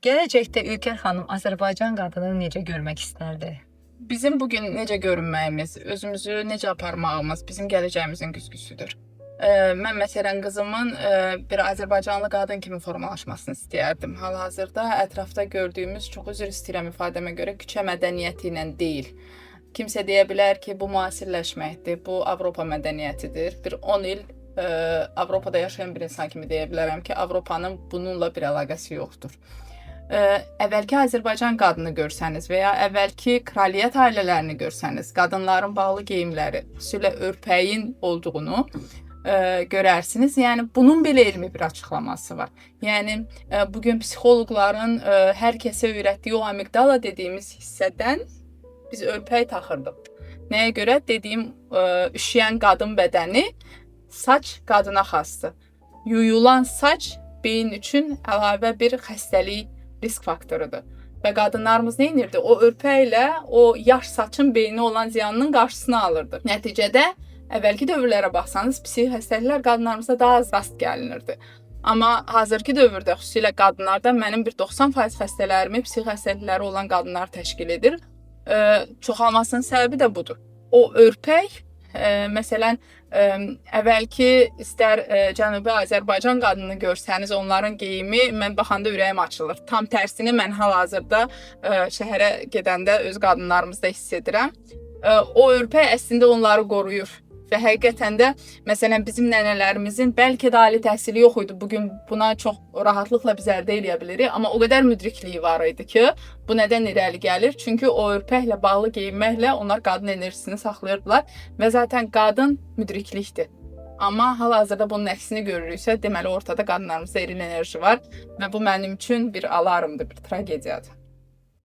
Gələcəkdə Ülker xanım Azərbaycan qadını necə görmək istərdi? Bizim bugün necə görünməyimiz, özümüzü necə aparmağımız bizim gələcəyimizin güzgüsüdür. Mən məsələn qızımın bir Azərbaycanlı qadın kimi formalaşmasını istəyərdim. Hal-hazırda ətrafda gördüyümüz, çox üzr istəyirəm ifadəmə görə, küçə mədəniyyəti ilə deyil. Kimsə deyə bilər ki, bu müasirləşməkdir, bu Avropa mədəniyyətidir. Bir 10 il Avropada yaşayan bir insan kimi deyə bilərəm ki, Avropanın bununla bir əlaqəsi yoxdur. Əvvəlki Azərbaycan qadını görsəniz və ya əvvəlki kraliyyət ailələrini görsəniz, qadınların bağlı geyimləri, xüsusilə örpəyin olduğunu görərsiniz. Yəni bunun belə elmi bir açıqlaması var. Yəni bugün psixoloqların hər kəsə öyrətdiyi o amigdala dediyimiz hissədən biz örpək taxırdıq. Nəyə görə? Dediyim üşüyən qadın bədəni saç qadına xasdır. Yuyulan saç beyin üçün əlavə bir xəstəlik risk faktorudur. Və qadınlarımız nə edirdi? O örpəklə o yaş saçın beyninə olan ziyanının qarşısını alırdı. Nəticədə əvvəlki dövrlərə baxsanız, psixi xəstəliklər qadınlarımızda daha az rast gəlinirdi. Amma hazırki dövrdə xüsusilə qadınlarda mənim bir 90% xəstələrimi psixi xəstəlikləri olan qadınlar təşkil edir. Çoxalmasının səbəbi də budur. O örpək məsələn, əvvəlki istər Cənubi Azərbaycan qadını görsəniz, onların geyimi, mən baxanda ürəyim açılır. Tam tərsini mən hal-hazırda şəhərə gedəndə öz qadınlarımızda hiss edirəm. O örpək əslində onları qoruyur. Və həqiqətən də, məsələn, bizim nənələrimizin bəlkə də ali təhsili yox idi. Bugün buna çox rahatlıqla biz əldə edə bilirik. Amma o qədər müdrikliyi var idi ki, bu nədən irəli gəlir? Çünki o örpəklə bağlı geyinməklə onlar qadın enerjisini saxlayırdılar. Və zaten qadın müdriklikdir. Amma hal-hazırda bunun əksini görürüksə, deməli ortada qadınlarımızda eril enerji var. Və bu mənim üçün bir alarmdır, bir tragediyadır.